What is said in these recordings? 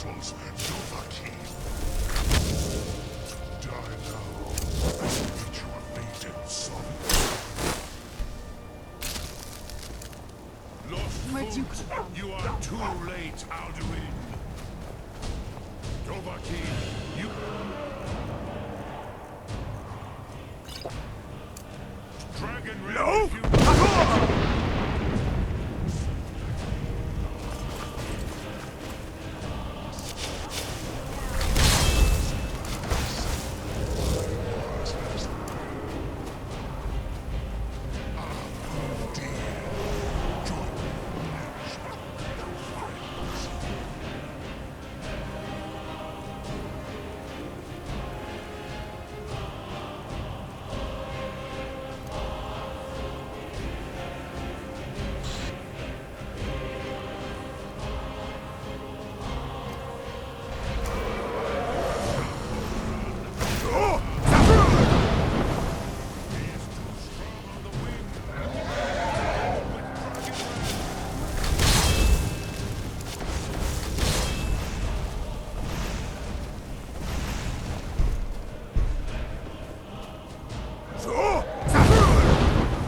mortals, Dovahkiin. Die now, meet your fated son. Lost Where'd you foot, come from? you are too late, Alduin. Dovahkiin, you... Dragon No!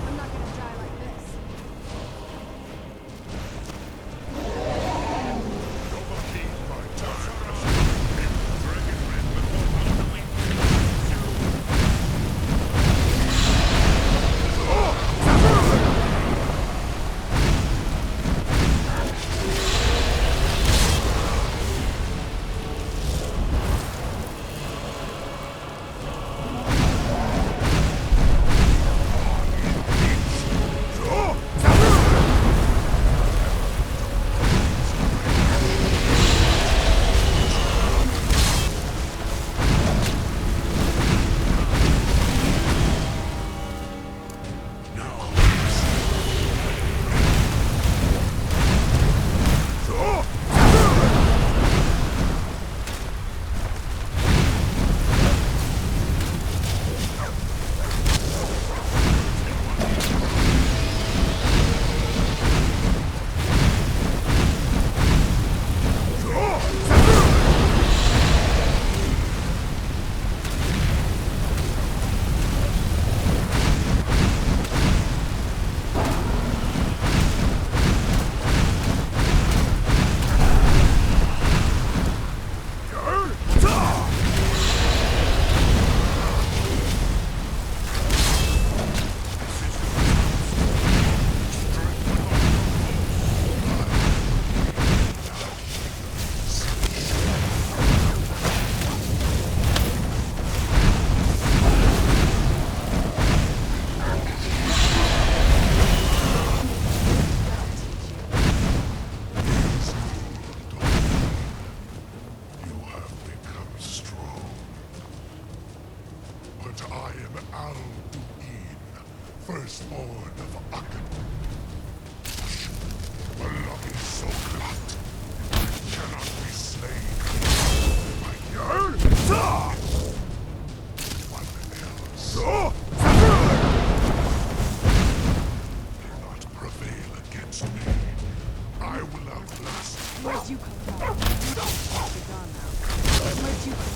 I'm not gonna die like this. Dovahkiin, my daughter. Dragon red before Alduin. You have become strong. But I am Alduin, firstborn of Akken. The love is so hot. It cannot be slain. By your one else cannot prevail against me. I will outlast you. Where'd you come from? You're gone now. Where'd you come from?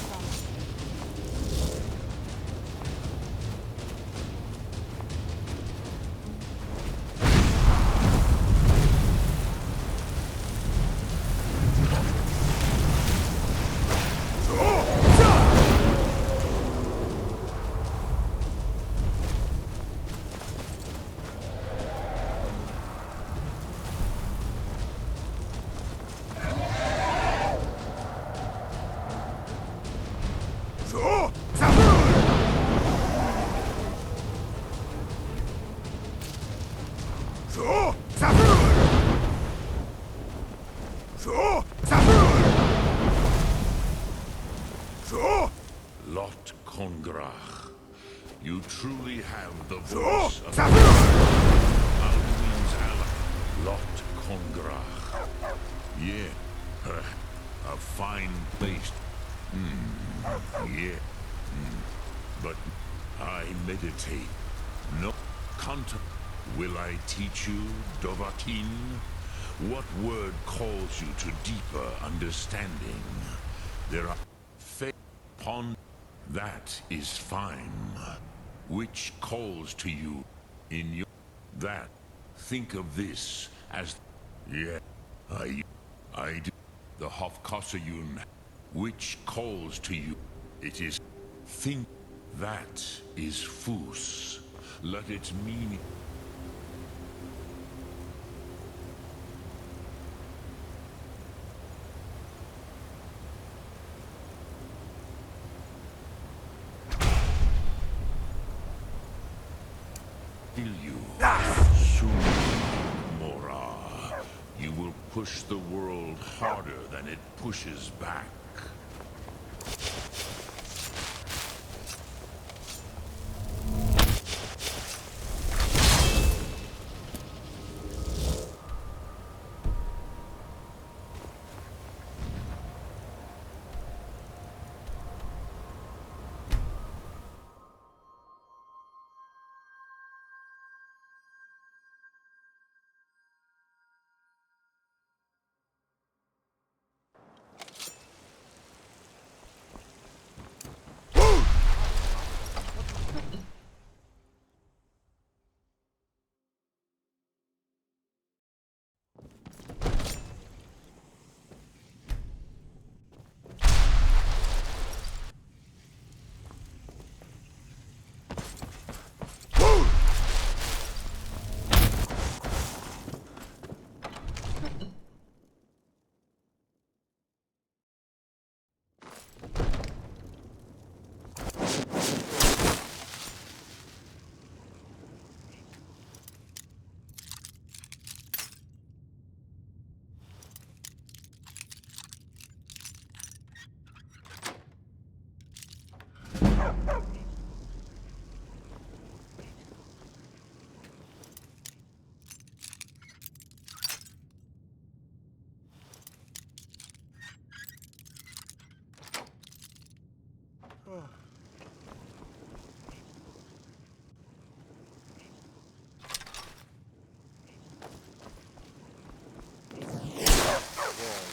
Lot Kongrach, you truly have the voice of Alduin's ally, Lot Kongrach. Yeah, a fine place. Yeah. But I meditate. No contempt. Will I teach you, Dovahkiin? What word calls you to deeper understanding? There are faith upon that is fine. Which calls to you in your that? Think of this as yeah, I do the Hofkossayun, which calls to you. It is think that is Fus. Let its meaning. Kill you. Soon, Mora. You will push the world harder than it pushes back.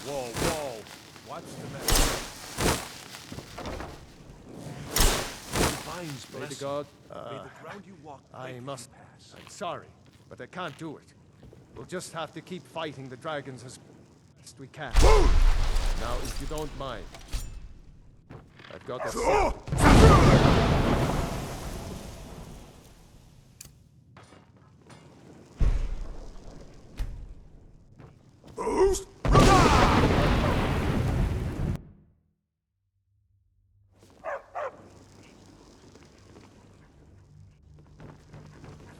Whoa. What's the matter? Divine's May the blessing. god... May the ground you walk I break must... you pass. I'm sorry, but I can't do it. We'll just have to keep fighting the dragons as best we can. Now, if you don't mind, I've got a...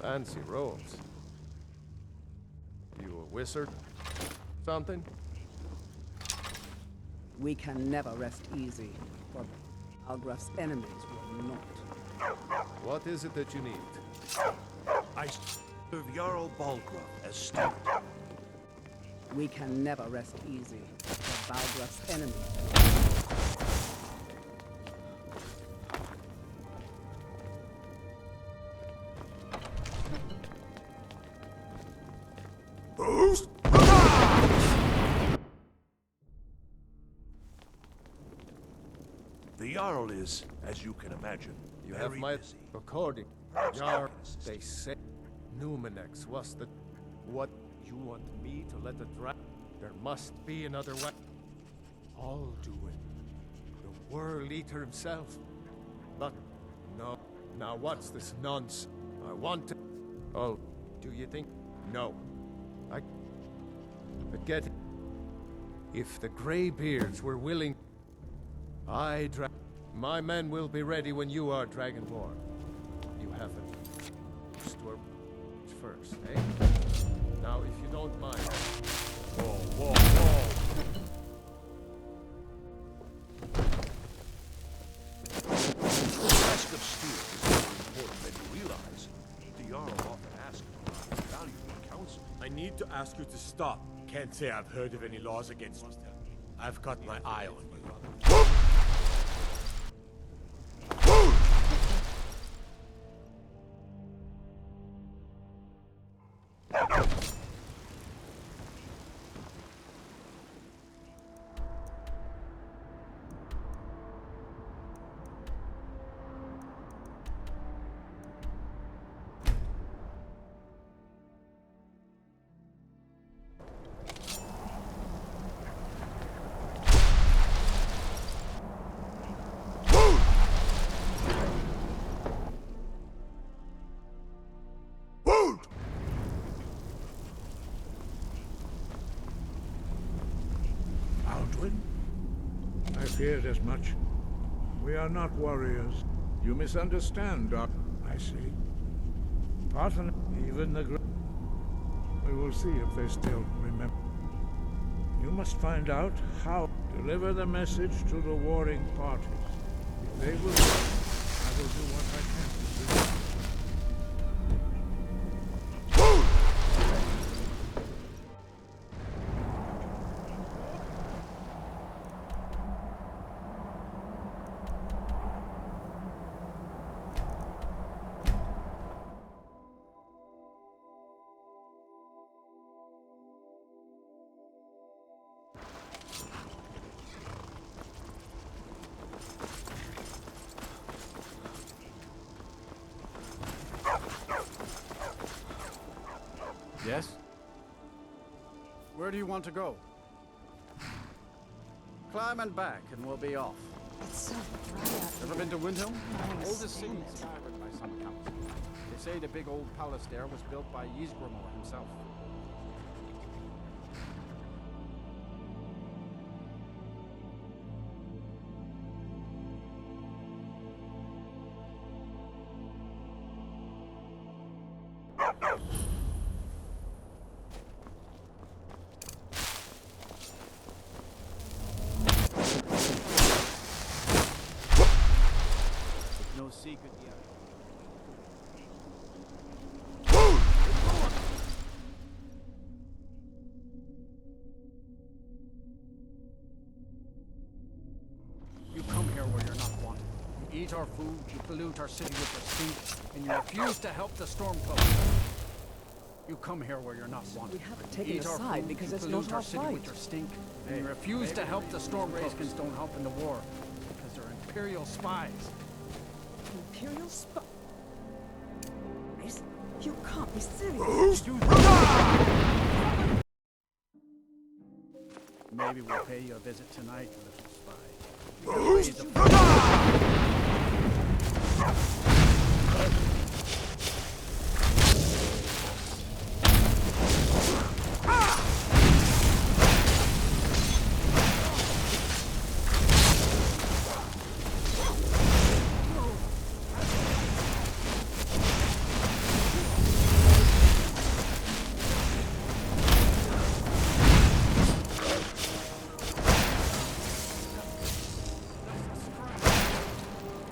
Fancy robes. You a wizard? Something? We can never rest easy, for Algraf's enemies will not. What is it that you need? I serve Jarl Balgraf as steward. We can never rest easy, for Balgraf's enemies. The Jarl is, as you can imagine, You have very my... busy. According... Jar... They say... Numinex was the... What? You want me to let the There must be another way. I'll do it. The World Eater himself. But... No. Now what's this nonsense? I want to... Oh, do you think... No. Forget it. If the Greybeards were willing... My men will be ready when you are Dragonborn. You haven't. Store first, eh? Now, if you don't mind. Whoa. The task of steel is more important than you realize. The Jarl often asks for valuable counsel. I need to ask you to stop. Can't say I've heard of any laws against us. I've got my eye on you. quit? I feared as much. We are not warriors. You misunderstand, Doc. I see. Often, even the great. We will see if they still remember. You must find out how to deliver the message to the warring parties. If they will, I will do what I can to do. Yes? Where do you want to go? Climb and back, and we'll be off. It's so dry out Ever here. been to Windhelm? I can't Oldest city stand it. inspired by some accounts. They say the big old palace there was built by Ysgramor himself. It's no secret yet. You come here where you're not wanted. You eat our food, you pollute our city with your stink, and you refuse to help the Stormcloaks. You come here where you're not wanted. We haven't You taken eat a our side food, because you it's pollute not our our city with fight. your stink, and you refuse to help the Stormcloaks don't help in the war because they're Imperial spies. Imperial spies? You can't be serious. Maybe we'll pay you a visit tonight, little spy. Your ways of-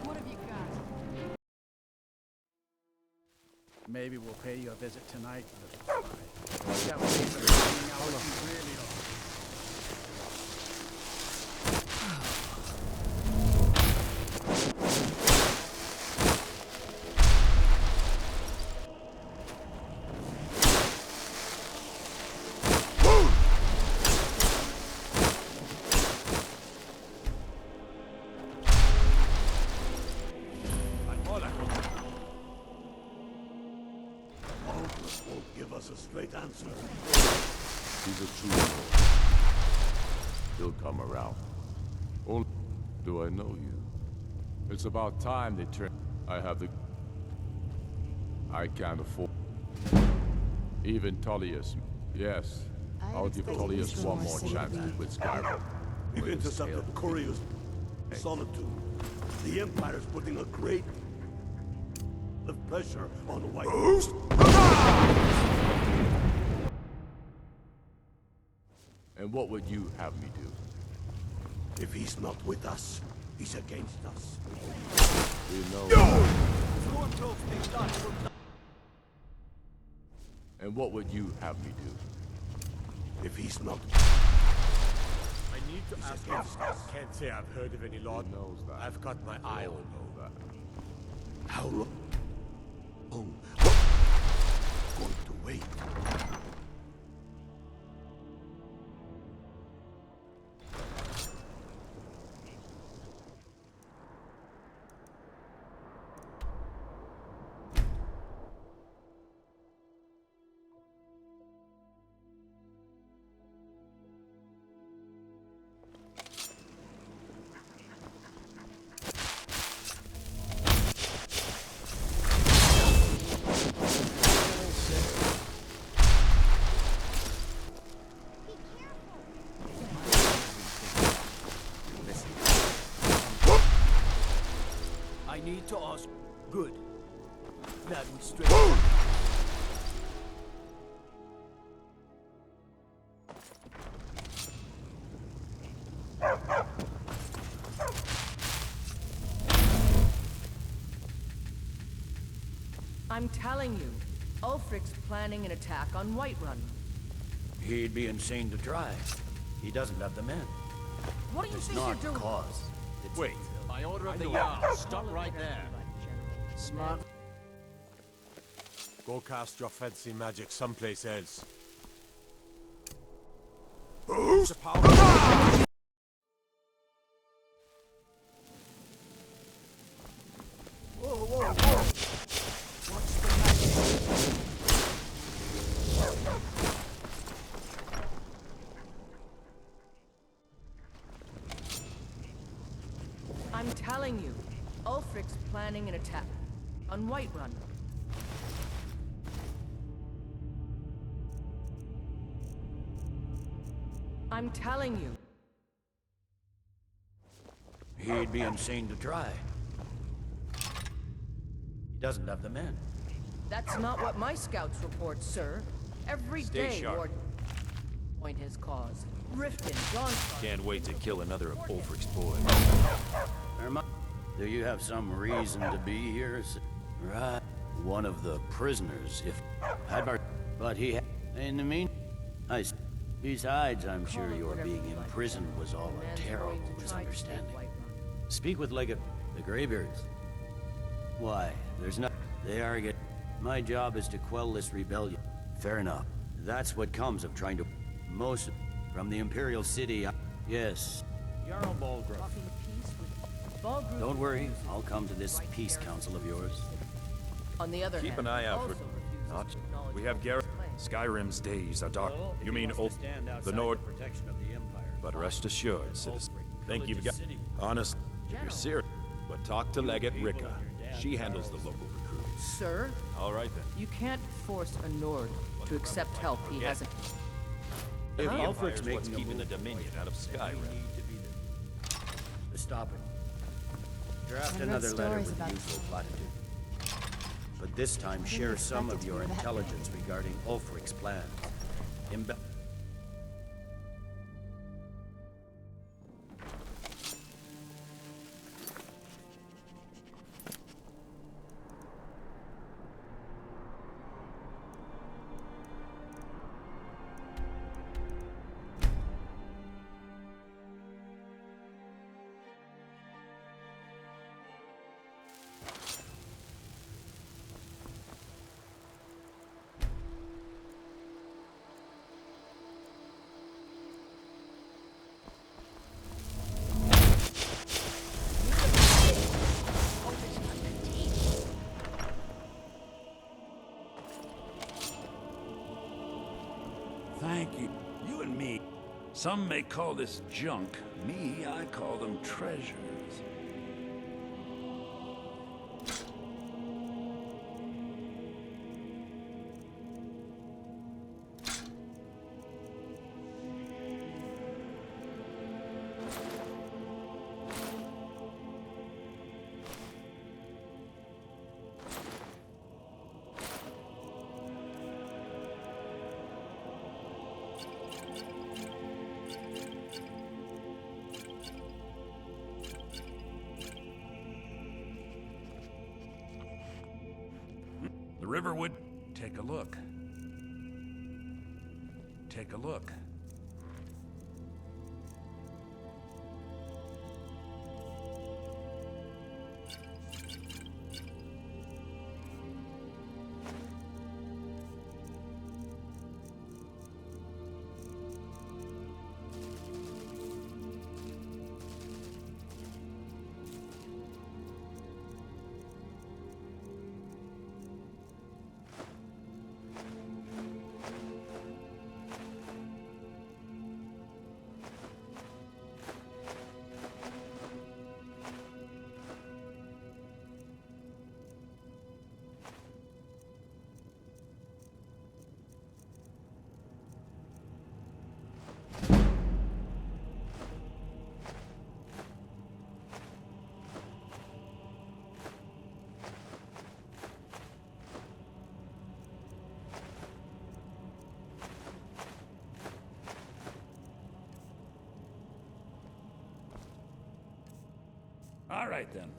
What have you got? Maybe we'll pay you a visit tonight, little spy. That ways of finding out what you really are. Magnus won't give us a straight answer. He's a true lord. He'll come around. Only do I know you? It's about time they turn. I have the. I can't afford. Even Tullius. Yes, I I'll give expected Tullius Ysgramor one more saved chance me. with Skyrim. We've With his intercepted tail. couriers. Solitude. The Empire's putting a great of pressure on White. And what would you have me do? If he's not with us, he's against us. You know. No! And what would you have me do? If he's not, I need to ask you. Can't say I've heard of any law. Who knows that? I've got my eye on All know that. how long? Going to wait. to us. Good. Now we straight. I'm telling you, Ulfric's planning an attack on Whiterun. He'd be insane to try. He doesn't have the men. What do you It's think not you're the doing? cause. Wait, by order of the Jarl, stop right there. Smart. Go cast your fancy magic someplace else. I'm telling you, Ulfric's planning an attack on Whiterun. I'm telling you. He'd be insane to try. He doesn't have the men. That's not what my scouts report, sir. Every Stay day, sharp. Lord... Point his cause. Riften, Dawnstar... Can't wait to kill another of Ulfric's boys. Do you have some reason to be here? Right. One of the prisoners, if... But he... In the mean... Besides, I'm sure your being imprisoned was all a terrible misunderstanding. Speak with Legate... The Greybeards. Why, there's not... They are get... My job is to quell this rebellion. Fair enough. That's what comes of trying to... Most... From the Imperial City, Yes. Jarl Balgruuf. Don't worry, I'll come to this peace council of yours. On the other Keep hand, an eye out for... also refuses Not... to acknowledge We have Garrett. Skyrim's days are dark. You mean the Nord... But rest assured, citizen. Think you've got... Honest, if you're serious. But talk to Legate Rika. She handles the local recruits. Sir, All right then. you can't force a Nord to accept help he hasn't... If Huh? Ulfric's what's keeping the Dominion out of Skyrim. Stop it. Draft I read another letter stories with the about usual platitude. But this time, share some of your intelligence regarding Ulfric's plans. Thank you. You and me. Some may call this junk. Me, I call them treasures. The Riverwood. Take a look. Take a look. All right, then.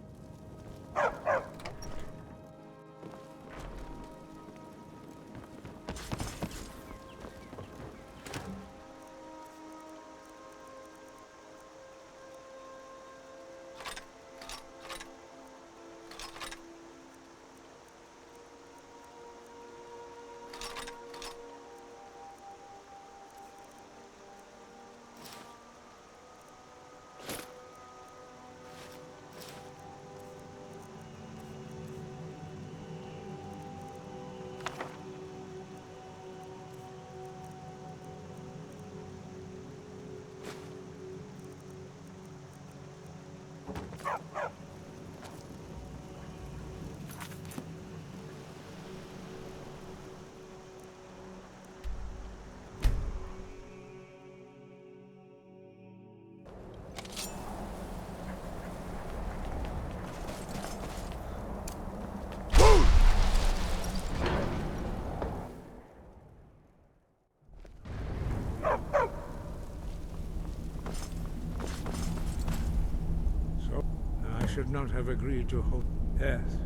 Should not have agreed to hold. Yes,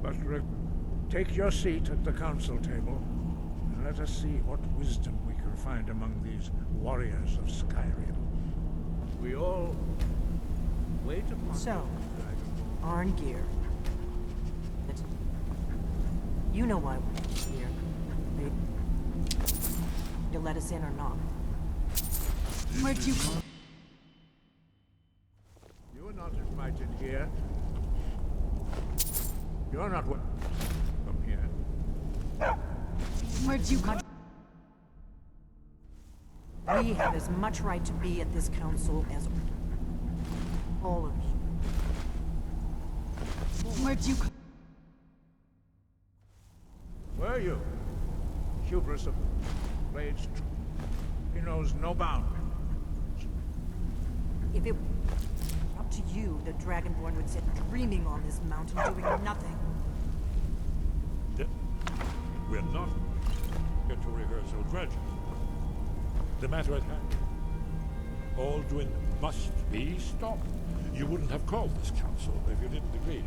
but take your seat at the council table, and let us see what wisdom we can find among these warriors of Skyrim. We all wait upon. So, Arngeir. You know why we're here. You let us in or not? Where'd you come? You're not invited here. You're not welcome here. Where'd you come? We have as much right to be at this council as all of you. Where'd you come? Were you? Hubris of Blade's he knows no bound. If it were up to you, the Dragonborn would sit dreaming on this mountain doing nothing. We're not here to rehearsal grudges. The matter at hand. All doing must be stopped. You wouldn't have called this council if you didn't agree.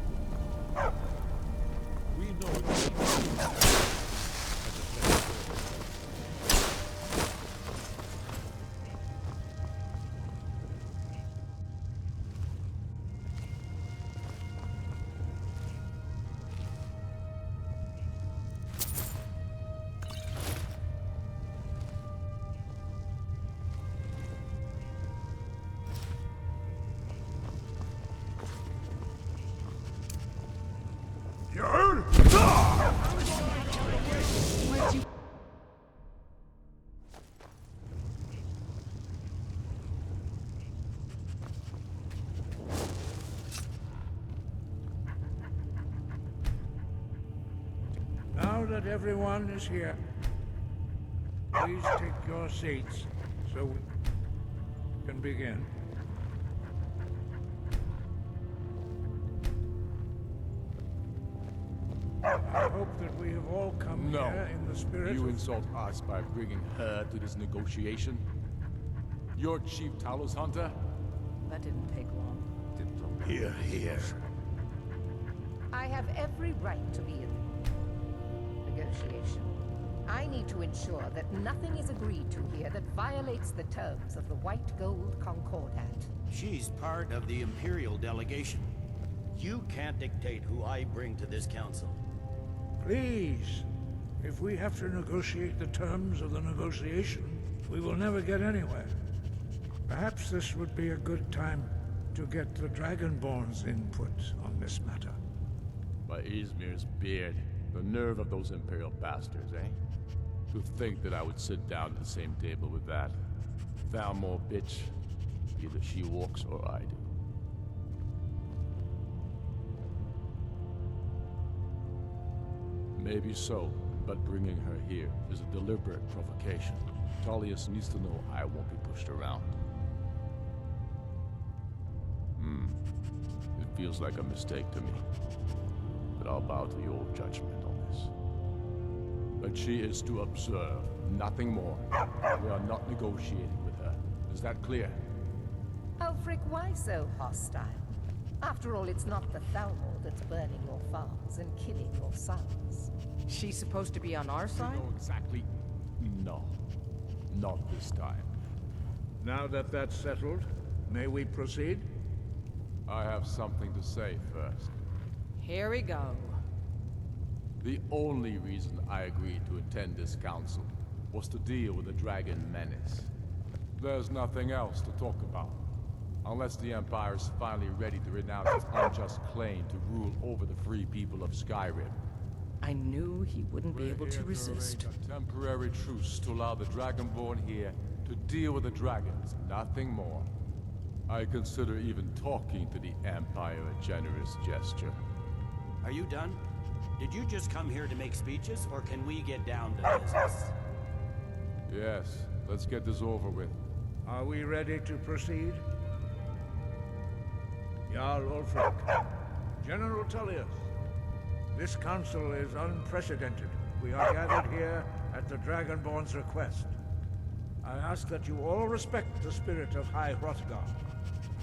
We know it. Now that everyone is here, please take your seats so we can begin. I hope that we have all come here in the spirit You of... insult us by bringing her to this negotiation? You're Chief Talos Hunter? That didn't take long. Here, here. I have every right to be in the negotiation. I need to ensure that nothing is agreed to here that violates the terms of the White Gold Concordat. She's part of the Imperial delegation. You can't dictate who I bring to this council. Please, if we have to negotiate the terms of the negotiation, we will never get anywhere. Perhaps this would be a good time to get the Dragonborn's input on this matter. By Izmir's beard, the nerve of those Imperial bastards, eh? To think that I would sit down at the same table with that. Thalmor bitch. Either she walks or I do. Maybe so, but bringing her here is a deliberate provocation. Tullius needs to know I won't be pushed around. It feels like a mistake to me. But I'll bow to your judgment on this. But she is to observe, nothing more. We are not negotiating with her. Is that clear? Ulfric, why so hostile? After all, it's not the Thalmor that's burning your farms and killing your sons. She's supposed to be on our side? No, exactly. No. Not this time. Now that that's settled, may we proceed? I have something to say first. Here we go. The only reason I agreed to attend this council was to deal with the dragon menace. There's nothing else to talk about. Unless the Empire is finally ready to renounce its unjust claim to rule over the free people of Skyrim. I knew he wouldn't be able to resist. A temporary truce to allow the Dragonborn here to deal with the dragons, nothing more. I consider even talking to the Empire a generous gesture. Are you done? Did you just come here to make speeches, or can we get down to business? Yes, let's get this over with. Are we ready to proceed? Jarl Ulfric, General Tullius, this council is unprecedented. We are gathered here at the Dragonborn's request. I ask that you all respect the spirit of High Hrothgar.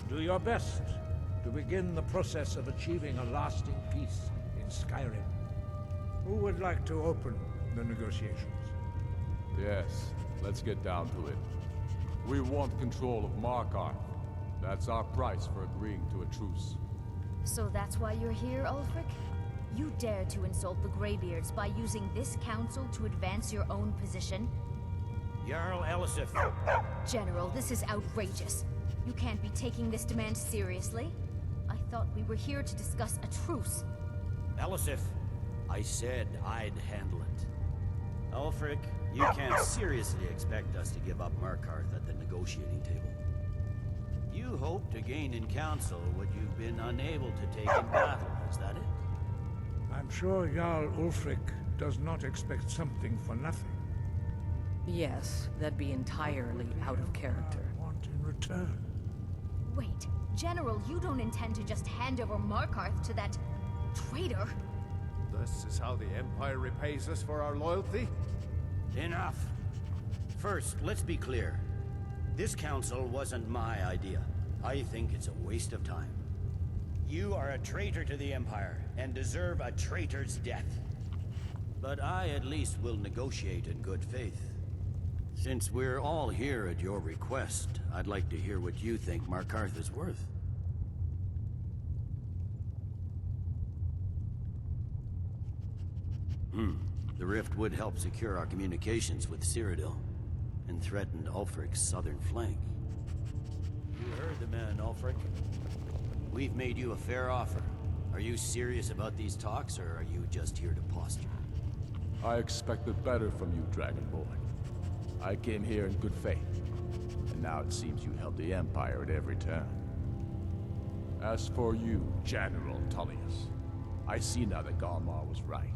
Do your best to begin the process of achieving a lasting peace in Skyrim. Who would like to open the negotiations? Yes, let's get down to it. We want control of Markarth. That's our price for agreeing to a truce. So that's why you're here, Ulfric? You dare to insult the Greybeards by using this council to advance your own position? Jarl Elisif. General, this is outrageous. You can't be taking this demand seriously. I thought we were here to discuss a truce. Elisif, I said I'd handle it. Ulfric, you can't seriously expect us to give up Markarth at the negotiating table. You hope to gain in council what you've been unable to take in battle, is that it? I'm sure Jarl Ulfric does not expect something for nothing. Yes, that'd be entirely out of character. I want in return. Wait, General, you don't intend to just hand over Markarth to that traitor? This is how the Empire repays us for our loyalty? Enough. First, let's be clear. This council wasn't my idea. I think it's a waste of time. You are a traitor to the Empire, and deserve a traitor's death. But I at least will negotiate in good faith. Since we're all here at your request, I'd like to hear what you think Markarth is worth. The rift would help secure our communications with Cyrodiil, and threatened Ulfric's southern flank. You heard the man, Ulfric. We've made you a fair offer. Are you serious about these talks, or are you just here to posture? I expected better from you, Dragonborn. I came here in good faith, and now it seems you help the Empire at every turn. As for you, General Tullius, I see now that Galmar was right.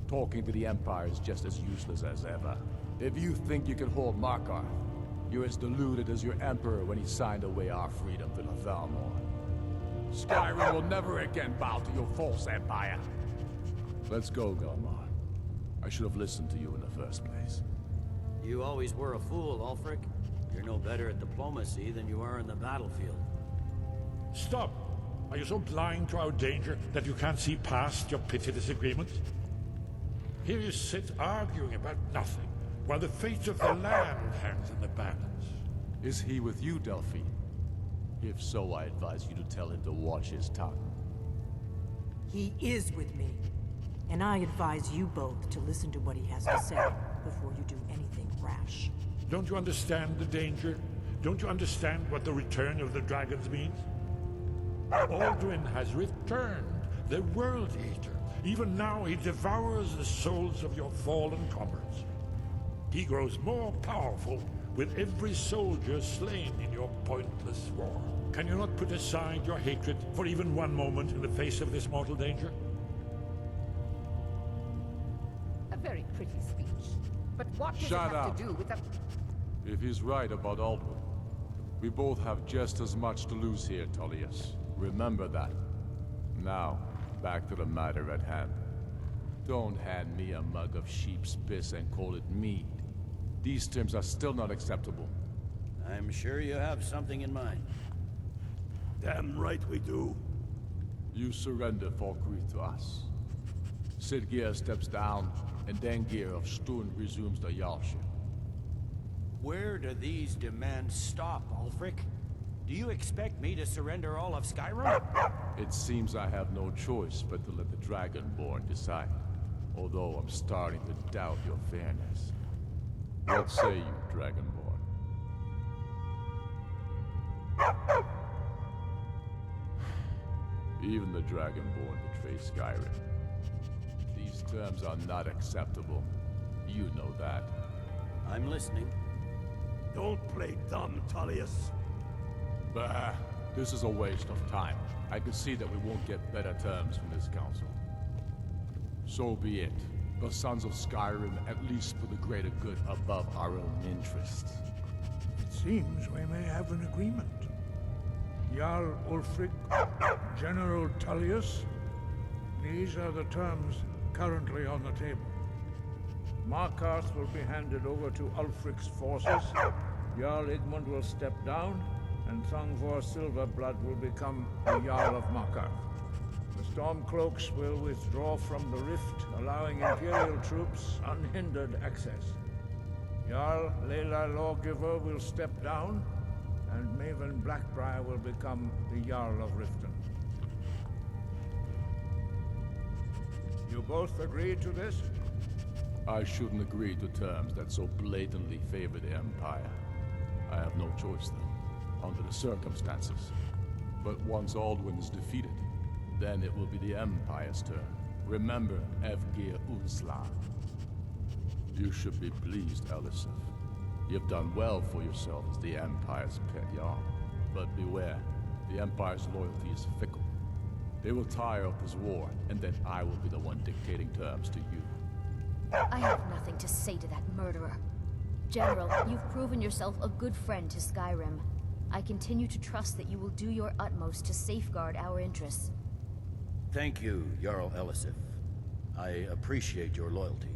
Talking to the Empire is just as useless as ever. If you think you can hold Markarth, you're as deluded as your Emperor when he signed away our freedom to the Thalmor. Skyrim will never again bow to your false empire. Let's go, Galmar. I should have listened to you in the first place. You always were a fool, Ulfric. You're no better at diplomacy than you are in the battlefield. Stop! Are you so blind to our danger that you can't see past your petty disagreements? Here you sit arguing about nothing, while the fate of the land hangs in the balance. Is he with you, Delphine? If so, I advise you to tell him to watch his tongue. He is with me. And I advise you both to listen to what he has to say before you do anything rash. Don't you understand the danger? Don't you understand what the return of the dragons means? Alduin has returned, the World Eater. Even now he devours the souls of your fallen comrades. He grows more powerful with every soldier slain in your pointless war. Can you not put aside your hatred for even one moment in the face of this mortal danger? A very pretty speech. But what does Shut it have up. to do with the... If he's right about Alduin, we both have just as much to lose here, Tullius. Remember that. Now, back to the matter at hand. Don't hand me a mug of sheep's piss and call it mead. These terms are still not acceptable. I'm sure you have something in mind. Damn right we do. You surrender Falkreath to us. Sidgeir steps down, and Dangir of Sturn resumes the Jarlship. Where do these demands stop, Ulfric? Do you expect me to surrender all of Skyrim? It seems I have no choice but to let the Dragonborn decide. Although I'm starting to doubt your fairness. What say you, Dragonborn? Even the Dragonborn betray Skyrim. These terms are not acceptable. You know that. I'm listening. Don't play dumb, Tullius. Bah, this is a waste of time. I can see that we won't get better terms from this council. So be it. The Sons of Skyrim at least put the greater good above our own interests. It seems we may have an agreement. Jarl Ulfric, General Tullius, these are the terms currently on the table. Markarth will be handed over to Ulfric's forces, Jarl Igmund will step down, and Thungvor Silverblood will become the Jarl of Markarth. The Stormcloaks will withdraw from the rift, allowing Imperial troops unhindered access. Jarl Leila Lawgiver will step down, and Maven Blackbriar will become the Jarl of Riften. You both agree to this? I shouldn't agree to terms that so blatantly favor the Empire. I have no choice, though, under the circumstances. But once Alduin is defeated, then it will be the Empire's turn. Remember Evgir Unsla. You should be pleased, Elisif. You've done well for yourself as the Empire's pet Jarl. But beware, the Empire's loyalty is fickle. They will tire of this war, and then I will be the one dictating terms to you. I have nothing to say to that murderer. General, you've proven yourself a good friend to Skyrim. I continue to trust that you will do your utmost to safeguard our interests. Thank you, Jarl Elisif. I appreciate your loyalty.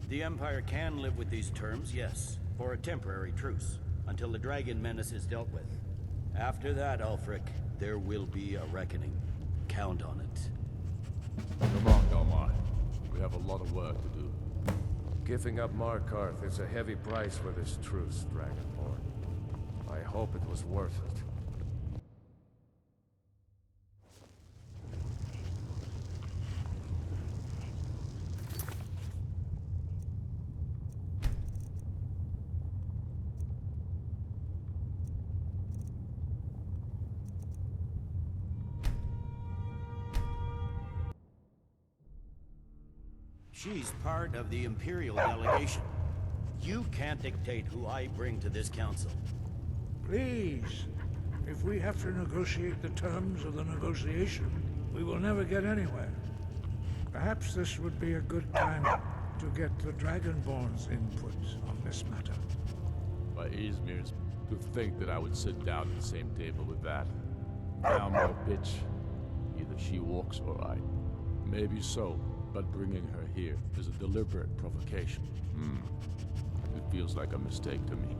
The Empire can live with these terms, yes, for a temporary truce, until the dragon menace is dealt with. After that, Ulfric, there will be a reckoning. Count on it. Come on, Galmar. We have a lot of work to do. Giving up Markarth is a heavy price for this truce, Dragonborn. I hope it was worth it. She's part of the Imperial delegation. You can't dictate who I bring to this council. Please, if we have to negotiate the terms of the negotiation, we will never get anywhere. Perhaps this would be a good time to get the Dragonborn's input on this matter. By Izmir's, to think that I would sit down at the same table with that. Down no bitch. Either she walks or I. Maybe so. But bringing her here is a deliberate provocation. It feels like a mistake to me.